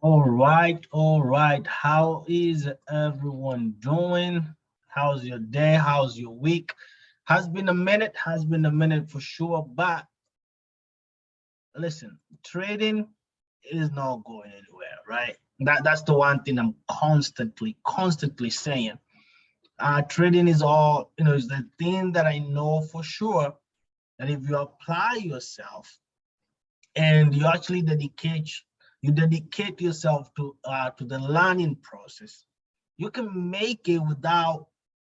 All right. How is everyone doing? How's your day? How's your week? Has been a minute for sure. But listen, trading is not going anywhere, right? That's the one thing I'm constantly saying. Trading is all, is the thing that I know for sure that if you apply yourself and you dedicate yourself to the learning process, you can make it without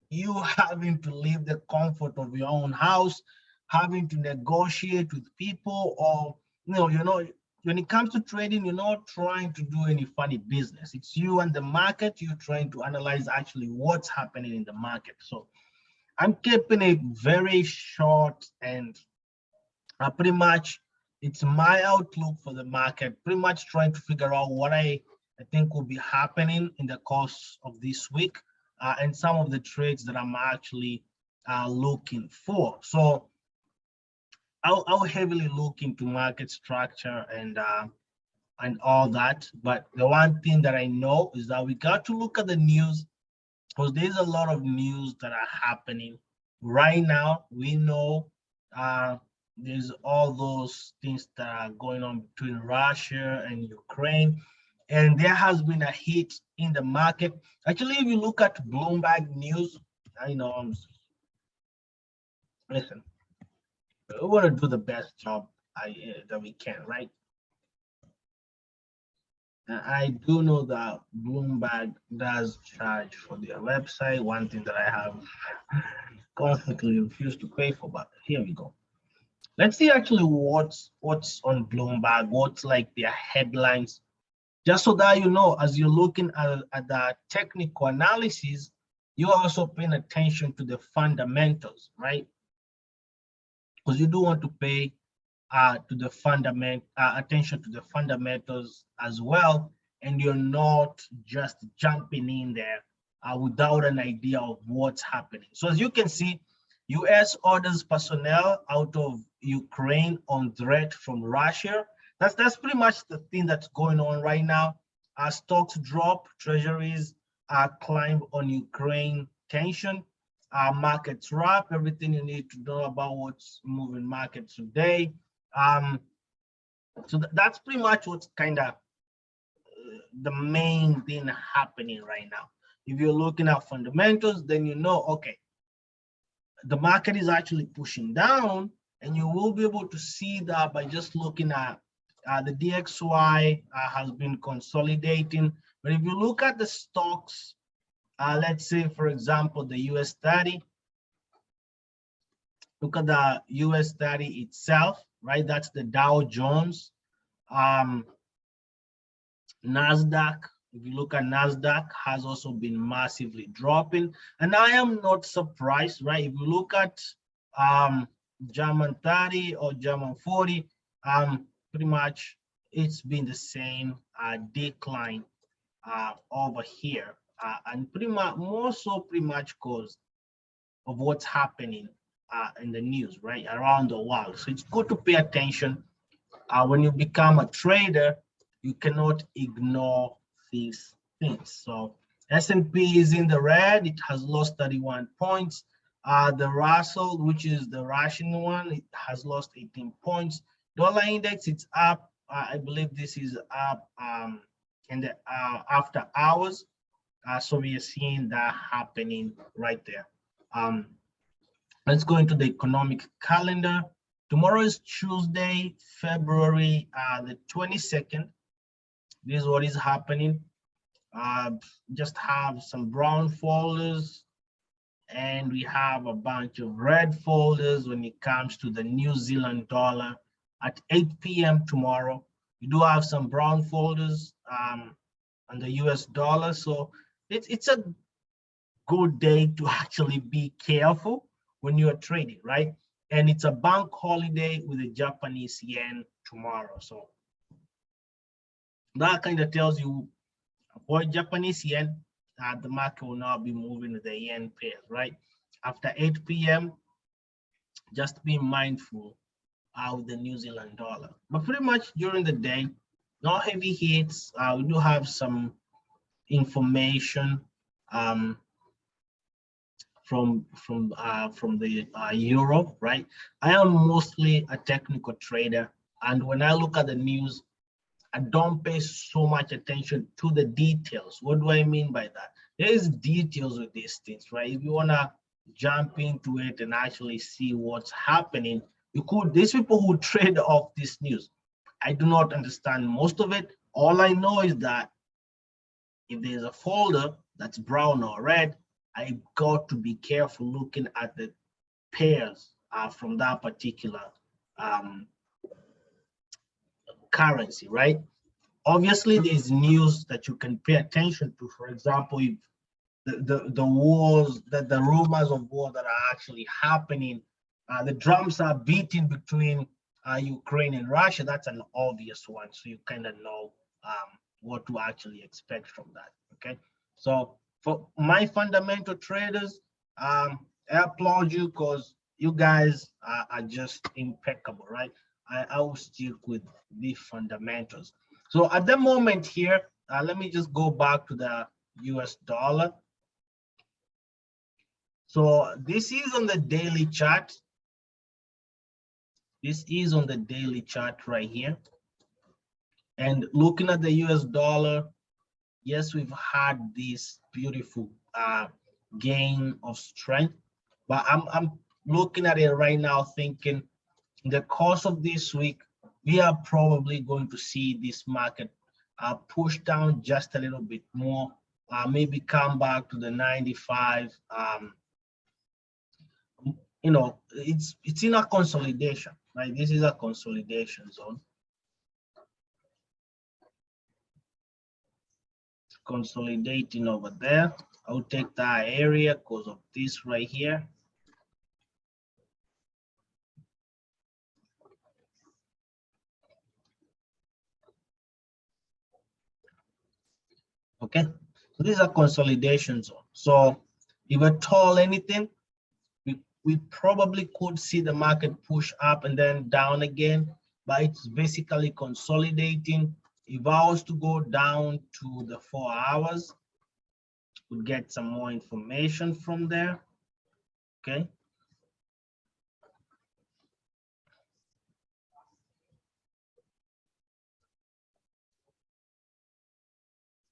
you having to leave the comfort of your own house, having to negotiate with people, or when it comes to trading, you're not trying to do any funny business. It's you and the market. You're trying to analyze actually what's happening in the market. So I'm keeping it very short and pretty much it's my outlook for the market, pretty much trying to figure out what I think will be happening in the course of this week, and some of the trades that I'm actually looking for. So I'll heavily look into market structure and all that. But the one thing that I know is that we got to look at the news, because there's a lot of news that are happening right now. We know there's all those things that are going on between Russia and Ukraine, and there has been a hit in the market. Actually, if you look at Bloomberg News, I know, listen, we want to do the best job that we can, right? I do know that Bloomberg does charge for their website, one thing that I have constantly refused to pay for, but here we go. Let's see actually what's on Bloomberg, what's like their headlines, just so that as you're looking at the technical analysis, you're also paying attention to the fundamentals, right? Because you do want to pay to the attention to the fundamentals as well, and you're not just jumping in there without an idea of what's happening. So as you can see, US orders personnel out of Ukraine on threat from Russia. That's pretty much the thing that's going on right now. Stocks drop, treasuries climb on Ukraine tension. Markets wrap, everything you need to know about what's moving markets today. So that's pretty much what's kind of the main thing happening right now. If you're looking at fundamentals, then okay, the market is actually pushing down, and you will be able to see that by just looking at the DXY has been consolidating. But if you look at the stocks, let's say, for example, the US 30, look at the US 30 itself, right? That's the Dow Jones. NASDAQ, if you look at NASDAQ, has also been massively dropping. And I am not surprised, right? If you look at German 30 or German 40, pretty much it's been the same decline over here. And pretty much more so pretty much because of what's happening in the news, right, around the world. So it's good to pay attention. When you become a trader, you cannot ignore these things. So S&P is in the red. It has lost 31 points. The Russell, which is the Russian one, it has lost 18 points. Dollar index, it's up. I believe this is up in the after hours. So we are seeing that happening right there. Let's go into the economic calendar. Tomorrow is Tuesday, February the 22nd. This is what is happening. Just have some brown folders, and we have a bunch of red folders when it comes to the New Zealand dollar at 8 p.m. tomorrow. We do have some brown folders on the US dollar. So it's a good day to actually be careful when you are trading, right? And it's a bank holiday with the Japanese yen tomorrow. So that kind of tells you, avoid Japanese yen. The market will now be moving to the yen pairs, right? After 8 p.m., just be mindful of the New Zealand dollar. But pretty much during the day, no heavy hits. We do have some information from the euro, right? I am mostly a technical trader, and when I look at the news, I don't pay so much attention to the details. What do I mean by that? There is details with these things, right? If you wanna jump into it and actually see what's happening, you could. These people who trade off this news, I do not understand most of it. All I know is that if there's a folder that's brown or red, I got to be careful looking at the pairs from that particular um, currency, right? Obviously, there's news that you can pay attention to. For example, if the wars, the rumors of war that are actually happening, the drums are beating between Ukraine and Russia. That's an obvious one, so you kind of know what to actually expect from that. Okay, so for my fundamental traders, I applaud you because you guys are just impeccable, right? I will stick with the fundamentals. So at the moment here, let me just go back to the US dollar. So this is on the daily chart. This is on the daily chart right here. And looking at the US dollar, yes, we've had this beautiful gain of strength, but I'm looking at it right now thinking in the course of this week, we are probably going to see this market push down just a little bit more, maybe come back to the 95. You know, it's in a consolidation, right? This is a consolidation zone. Consolidating over there. I'll take that area because of this right here. Okay, so this is a consolidation zone. So if at all anything, we probably could see the market push up and then down again, but it's basically consolidating. If I was to go down to the 4 hours, we'll get some more information from there. Okay.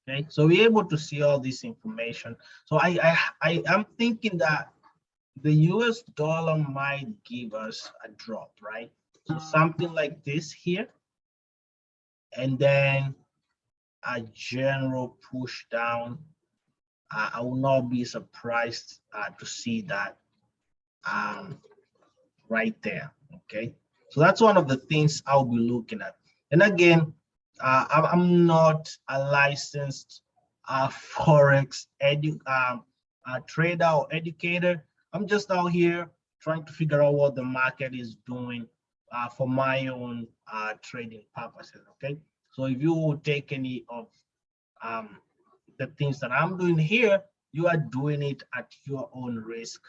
Okay, so we're able to see all this information. So I am thinking that the US dollar might give us a drop, right? So something like this here, and then a general push down. I will not be surprised to see that right there. Okay, so that's one of the things I'll be looking at. And again, I'm not a licensed forex trader or educator. I'm just out here trying to figure out what the market is doing for my own trading purposes. Okay, so if you will take any of the things that I'm doing here, you are doing it at your own risk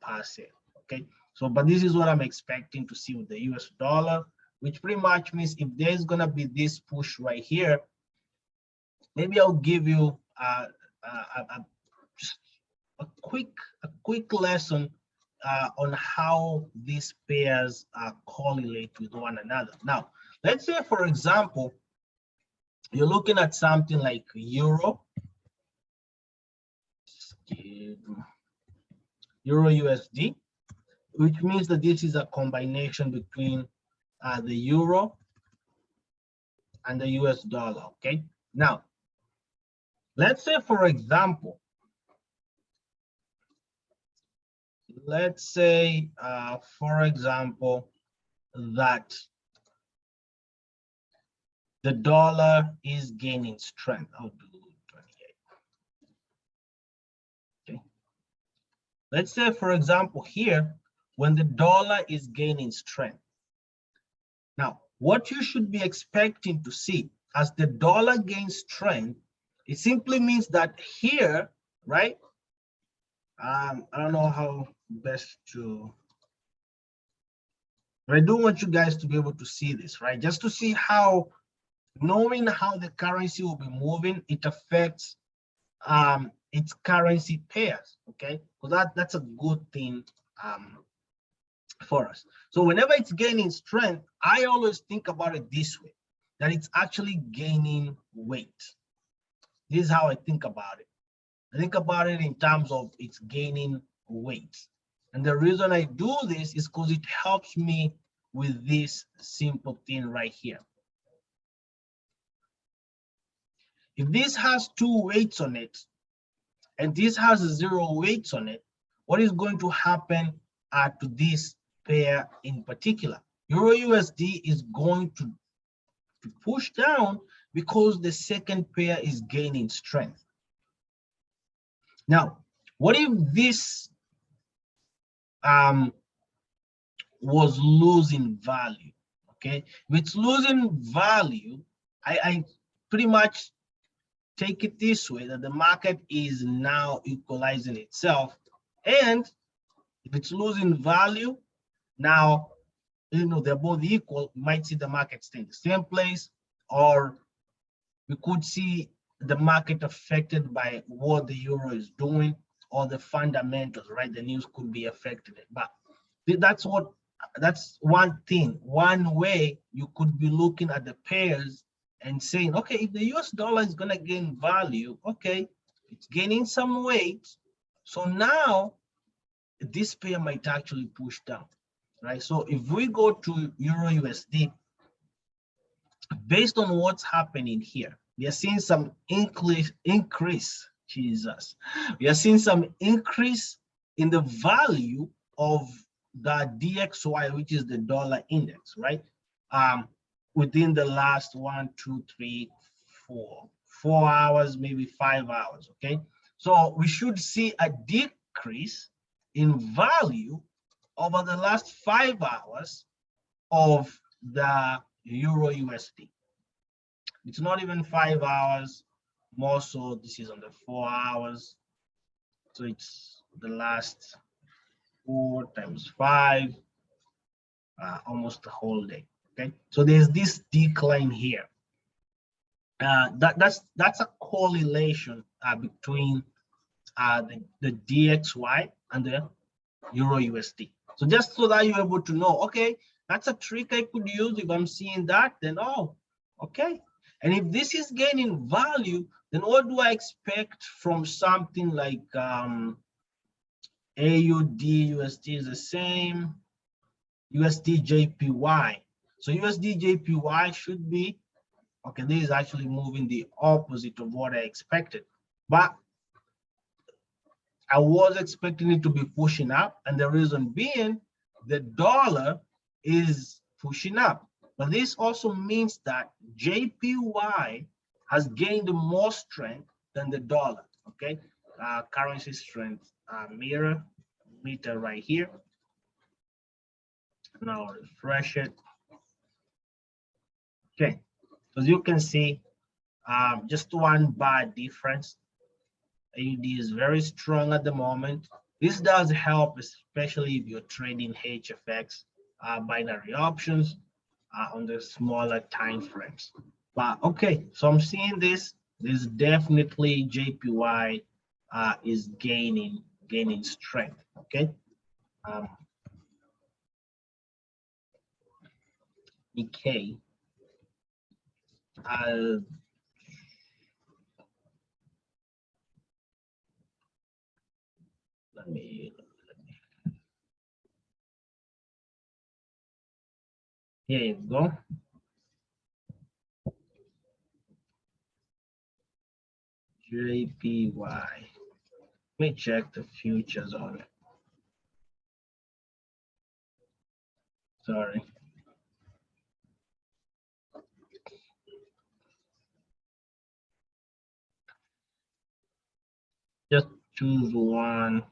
per se. Okay, so but this is what I'm expecting to see with the US dollar, which pretty much means if there's gonna be this push right here, maybe I'll give you just a quick lesson on how these pairs correlate with one another. Now, let's say, for example, you're looking at something like Euro USD, which means that this is a combination between the Euro and the US dollar. Okay, now let's say, for example, that the dollar is gaining strength. I'll do 28. Okay, let's say, for example, here, when the dollar is gaining strength. Now, what you should be expecting to see as the dollar gains strength, it simply means that here, right? I don't know how best to, but I do want you guys to be able to see this, right? Just to see how knowing how the currency will be moving, it affects its currency pairs. Okay, so that's a good thing for us. So whenever it's gaining strength, I always think about it this way, that it's actually gaining weight. This is how I think about it. I think about it in terms of it's gaining weight. And the reason I do this is because it helps me with this simple thing right here. If this has 2 weights on it, and this has 0 weights on it, what is going to happen to this pair in particular? Euro USD is going to push down because the second pair is gaining strength. Now, what if this was losing value? Okay, if it's losing value, I pretty much take it this way, that the market is now equalizing itself, and if it's losing value, now they're both equal. We might see the market stay in the same place, or we could see the market affected by what the euro is doing, or the fundamentals, right? The news could be affected. But that's one thing, one way you could be looking at the pairs and saying, okay, if the US dollar is going to gain value, okay, it's gaining some weight. So now this pair might actually push down, right? So if we go to Euro USD, based on what's happening here, we are seeing some increase, Jesus. We are seeing some increase in the value of the DXY, which is the dollar index, right? Within the last 1, 2, 3, 4 hours, maybe 5 hours, okay? So we should see a decrease in value over the last 5 hours of the Euro USD. It's not even 5 hours, more so this is on the 4 hours. So it's the last 4 times 5, almost the whole day. Okay, so there's this decline here. That's a correlation between the DXY and the Euro USD. So just so that you're able to know, okay, that's a trick I could use. If I'm seeing that, then oh, okay. And if this is gaining value, then what do I expect from something like AUDUSD is the same, USDJPY. So USDJPY should be, okay, this is actually moving the opposite of what I expected. But I was expecting it to be pushing up, and the reason being the dollar is pushing up. But this also means that JPY has gained more strength than the dollar. Okay, currency strength meter right here. Now refresh it. Okay, as you can see, just 1 bar difference. AUD is very strong at the moment. This does help, especially if you're trading HFX binary options on the smaller time frames. But okay, so I'm seeing this. This definitely JPY is gaining strength. Okay. Nikkei. Let me. Here you go. JPY. Let me check the futures on it. Sorry. Just choose one.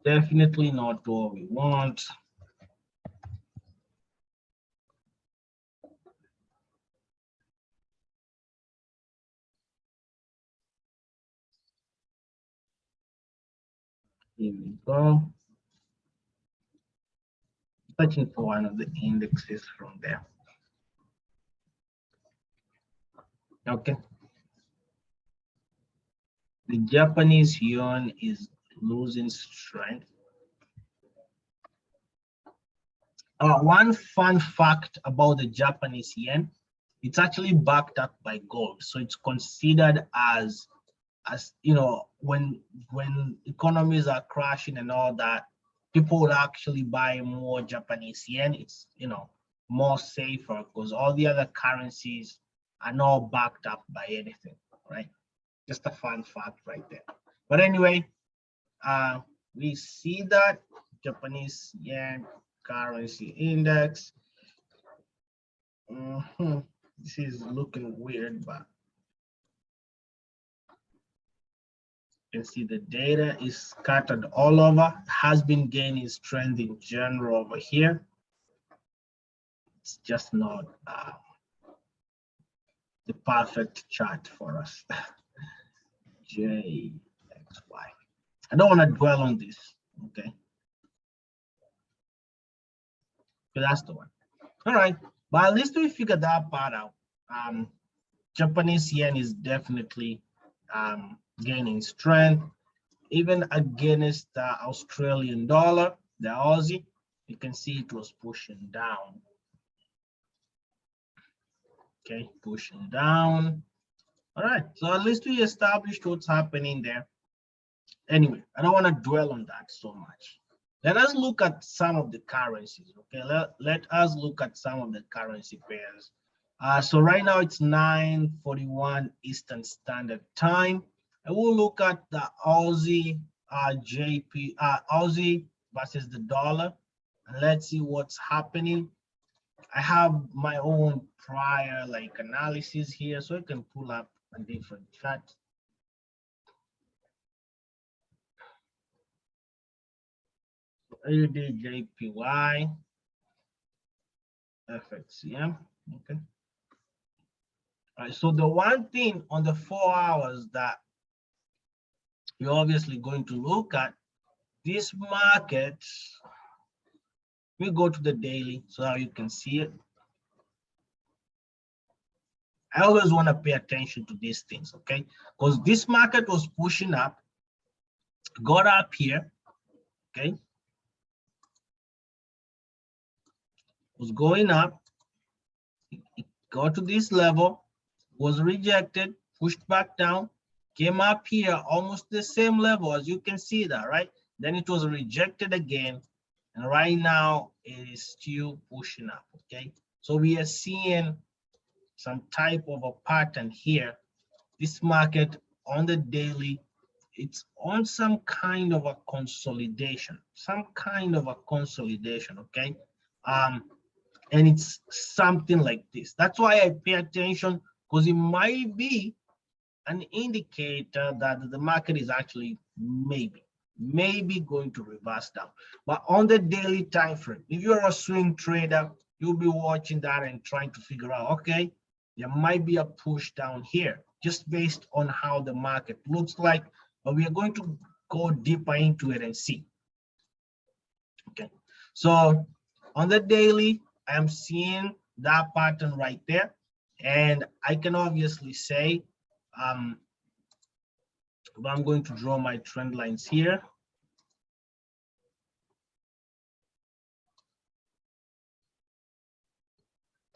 Definitely not what we want. Here we go. Searching for one of the indexes from there. Okay. The Japanese yuan is losing strength. One fun fact about the Japanese yen, it's actually backed up by gold. So it's considered as you know, when economies are crashing and all that, people would actually buy more Japanese yen. It's, you know, more safer because all the other currencies are not backed up by anything, right? Just a fun fact right there. But anyway, we see that Japanese yen currency index. This is looking weird, but you can see the data is scattered all over, has been gaining strength in general over here. It's just not the perfect chart for us. JXY. I don't want to dwell on this, okay? So that's the one. All right, but at least we figured that part out. Japanese yen is definitely gaining strength, even against the Australian dollar, the Aussie. You can see it was pushing down. Okay, pushing down. All right, so at least we established what's happening there. Anyway, I don't want to dwell on that so much. Let us look at some of the currencies. Okay, let us look at some of the currency pairs. So right now it's 9:41 Eastern Standard Time. And we'll look at the Aussie Aussie versus the dollar, and let's see what's happening. I have my own prior analysis here, so I can pull up a different chart. AUDJPY, FXCM, okay. All right, so the one thing on the 4 hours that you're obviously going to look at, this market, we go to the daily so that you can see it. I always want to pay attention to these things, okay? Because this market was pushing up, got up here, okay? Was going up, it got to this level, was rejected, pushed back down, came up here, almost the same level as you can see that, right? Then it was rejected again, and right now it is still pushing up, okay? So we are seeing some type of a pattern here. This market on the daily, it's on some kind of a consolidation, okay? And it's something like this. That's why I pay attention, because it might be an indicator that the market is actually maybe going to reverse down. But on the daily time frame, if you're a swing trader, you'll be watching that and trying to figure out, okay, there might be a push down here just based on how the market looks like, but we are going to go deeper into it and see. Okay, so on the daily, I am seeing that pattern right there, and I can obviously say, but I'm going to draw my trend lines here.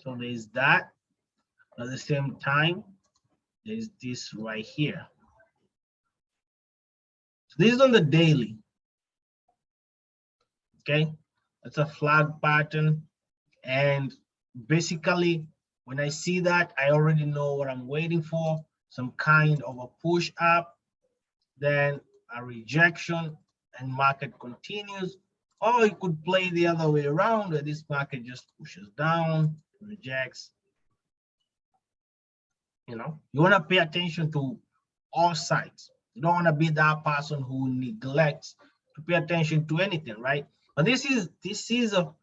So there's that. At the same time, there's this right here. So this is on the daily. Okay, that's a flag pattern. And basically, when I see that, I already know what I'm waiting for, some kind of a push up, then a rejection, and market continues. Or it could play the other way around, where this market just pushes down, rejects. You know, you want to pay attention to all sides. You don't want to be that person who neglects to pay attention to anything, right? But this is a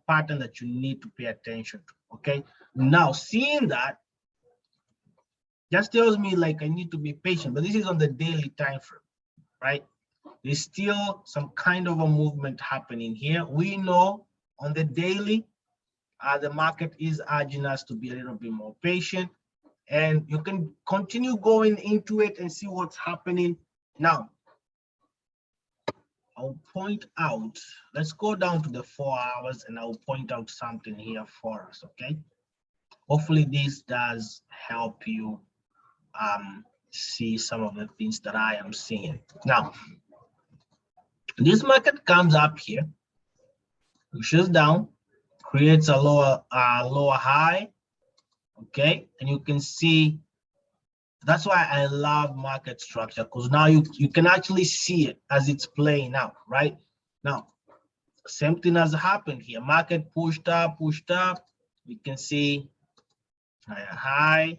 pattern that you need to pay attention to, okay? Now, seeing that just tells me like I need to be patient, but this is on the daily time frame, right? There's still some kind of a movement happening here. We know on the daily, the market is urging us to be a little bit more patient, and you can continue going into it and see what's happening. Now, I'll point out, let's go down to the 4 hours and I'll point out something here for us, okay? Hopefully this does help you see some of the things that I am seeing. Now, this market comes up here, pushes down, creates a lower high, okay? And you can see, that's why I love market structure, because now you can actually see it as it's playing out, right? Now, same thing has happened here. Market pushed up. We can see higher high,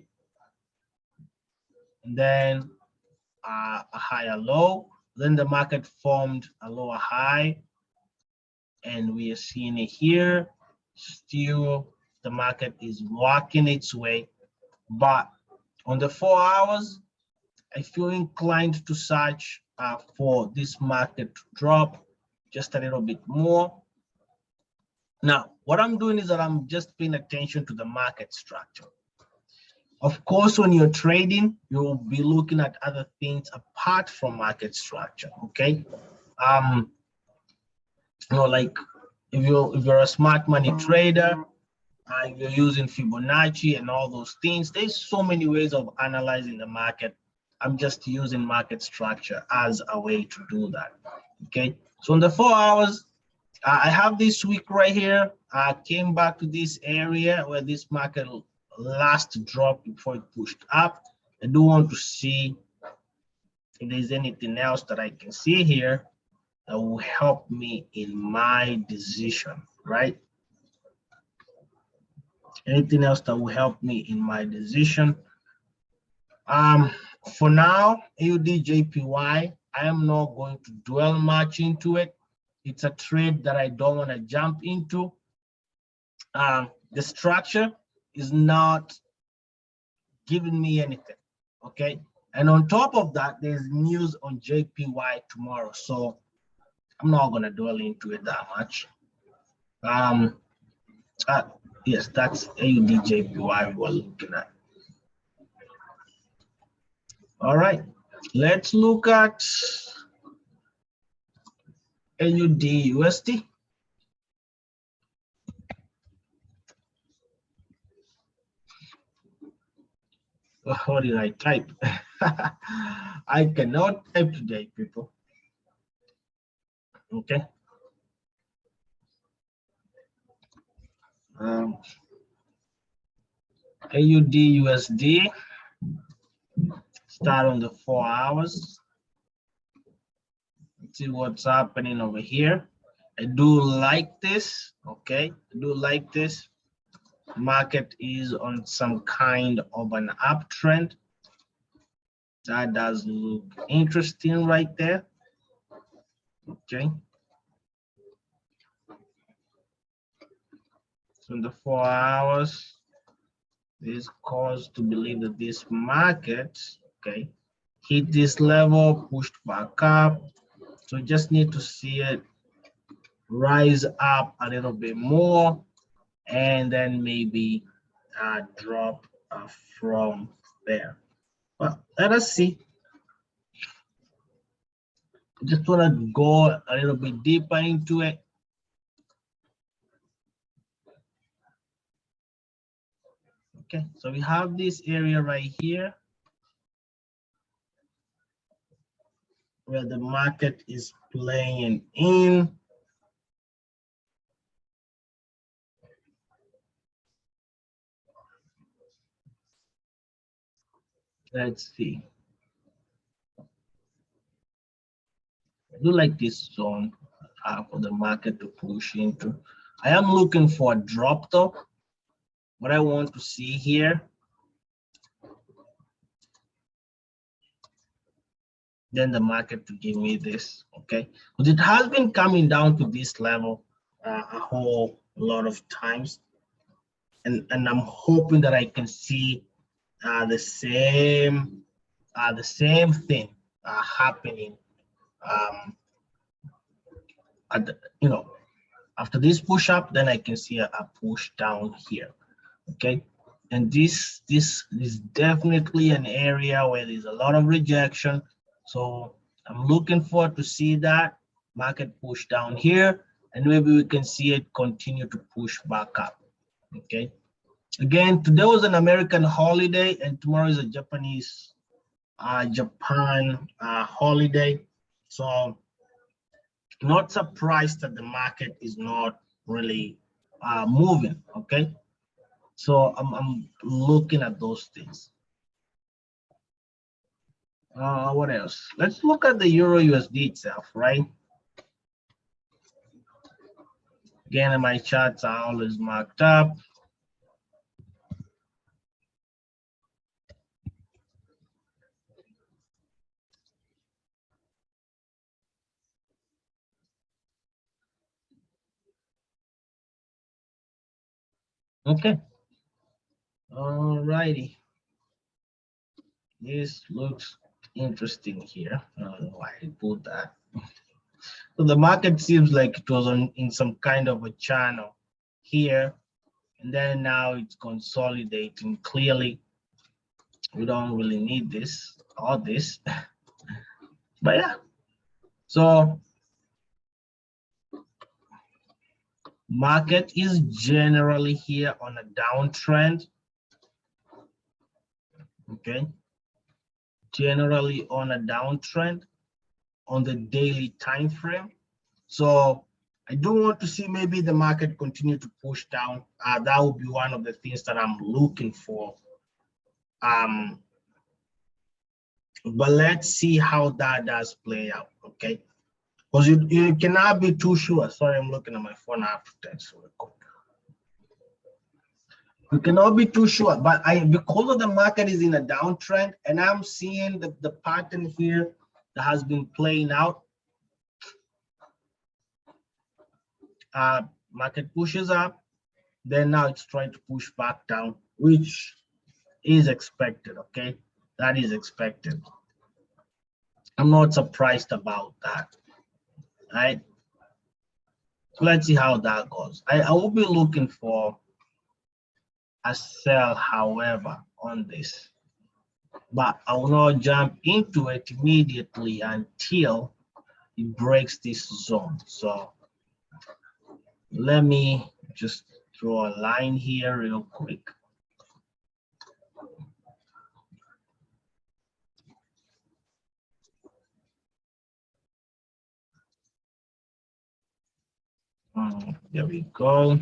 and then a higher low. Then the market formed a lower high, and we are seeing it here. Still, the market is walking its way, but on the 4 hours, I feel inclined to search for this market to drop just a little bit more. Now, what I'm doing is that I'm just paying attention to the market structure. Of course, when you're trading, you'll be looking at other things apart from market structure, okay? You know, like if you're a smart money trader, you're using Fibonacci and all those things. There's so many ways of analyzing the market. I'm just using market structure as a way to do that. Okay, so in the 4 hours, I have this week right here. I came back to this area where this market last dropped before it pushed up. I do want to see if there's anything else that I can see here that will help me in my decision, right? Anything else that will help me in my decision? For now, AUDJPY, I am not going to dwell much into it. It's a trade that I don't want to jump into. The structure is not giving me anything, okay? And on top of that, there's news on JPY tomorrow, so I'm not going to dwell into it that much. Yes, that's AUDJPY we're looking at. All right, let's look at AUDUSD. What did I type? I cannot type today, people. Okay. AUDUSD, start on the 4 hours. Let's see what's happening over here. I do like this, okay? I do like this. Market is on some kind of an uptrend. That does look interesting right there, okay? So in the 4 hours, this cause to believe that this market, okay, hit this level, pushed back up. So you just need to see it rise up a little bit more, and then maybe drop from there. Well, let us see. Just want to go a little bit deeper into it. Okay, so we have this area right here where the market is playing in. Let's see. I do like this zone for the market to push into. I am looking for a drop though. What I want to see here, then the market to give me this, okay? Because it has been coming down to this level a whole lot of times, and I'm hoping that I can see the same thing happening at the, After this push up, then I can see a push down here. Okay, and this is definitely an area where there's a lot of rejection. So I'm looking forward to see that market push down here, and maybe we can see it continue to push back up. Okay, again, today was an American holiday, and tomorrow is a Japanese Japan holiday. So not surprised that the market is not really moving. Okay, so I'm looking at those things. What else? Let's look at the Euro USD itself, right? Again, my charts are always marked up. Okay. All righty. This looks interesting here. I don't know why I put that. So the market seems like it was in some kind of a channel here, and then now it's consolidating. Clearly, we don't really need this or this, but yeah. So market is generally here on a downtrend. Okay, generally on a downtrend on the daily time frame. So I do want to see maybe the market continue to push down. That would be one of the things that I'm looking for. But let's see how that does play out. Okay, because you cannot be too sure. Sorry, I'm looking at my phone. I have to text real quick. You cannot be too sure, but because of the market is in a downtrend, and I'm seeing the pattern here that has been playing out. Market pushes up, then now it's trying to push back down, which is expected. Okay, that is expected. I'm not surprised about that. Right, so let's see how that goes. I will be looking for a sell, however, on this, but I will not jump into it immediately until it breaks this zone. So let me just draw a line here real quick. There we go.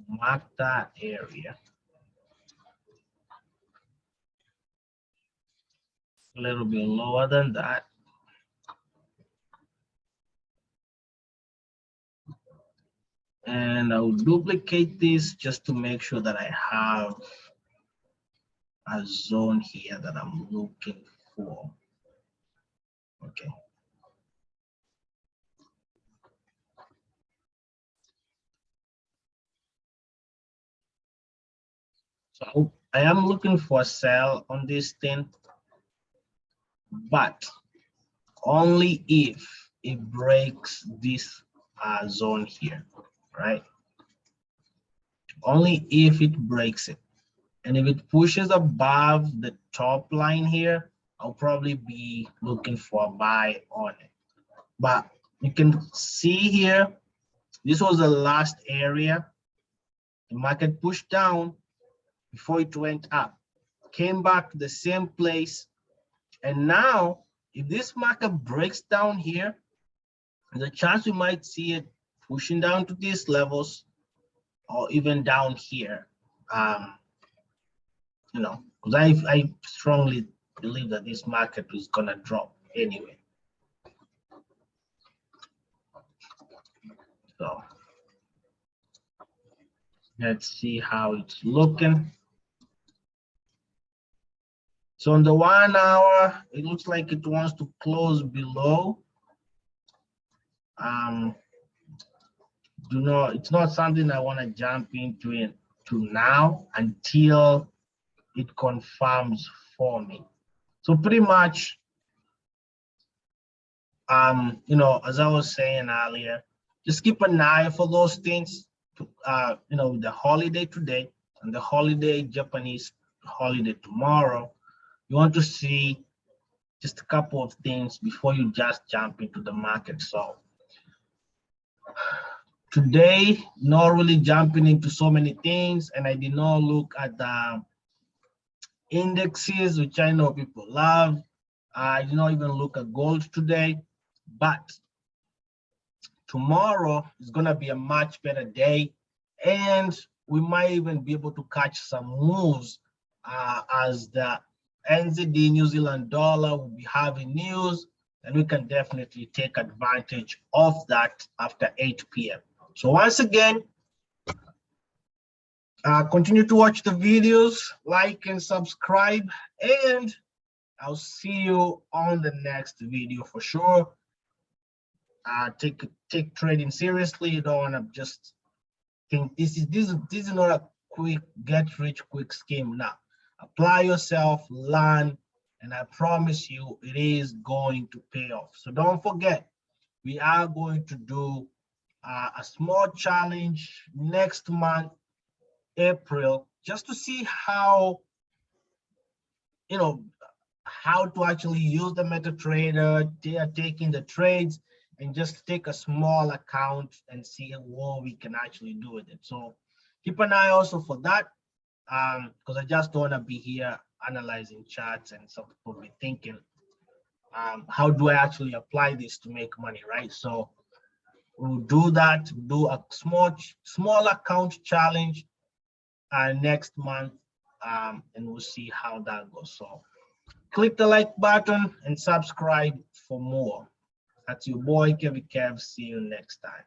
Mark that area. A little bit lower than that. And I will duplicate this just to make sure that I have a zone here that I'm looking for. Okay. So I am looking for a sell on this thing, but only if it breaks this zone here, right? Only if it breaks it. And if it pushes above the top line here, I'll probably be looking for a buy on it. But you can see here, this was the last area. The market pushed down before it went up, came back to the same place. And now, if this market breaks down here, there's a chance we might see it pushing down to these levels or even down here. You know, because I strongly believe that this market is gonna drop anyway. So let's see how it's looking. So on the 1 hour, it looks like it wants to close below. It's not something I want to jump into now until it confirms for me. So pretty much, you know, as I was saying earlier, just keep an eye for those things. You know, the holiday today and the holiday, Japanese holiday tomorrow, you want to see just a couple of things before you just jump into the market. So today, not really jumping into so many things, and I did not look at the indexes, which I know people love. I did not even look at gold today, but tomorrow is going to be a much better day, and we might even be able to catch some moves as the NZD New Zealand dollar will be having news, and we can definitely take advantage of that after 8 p.m. So once again, continue to watch the videos, like and subscribe, and I'll see you on the next video for sure. Take trading seriously. You don't want to just think this is not a quick get rich quick scheme. Now, apply yourself, learn, and I promise you it is going to pay off. So don't forget, we are going to do a small challenge next month, April, just to see how, you know, how to actually use the MetaTrader. They are taking the trades and just take a small account and see what we can actually do with it. So keep an eye also for that, because I just don't want to be here analyzing charts and some people be thinking, how do I actually apply this to make money, right? So we'll do that, do a small account challenge next month, and we'll see how that goes. So click the like button and subscribe for more. That's your boy Kevin Kev. See you next time.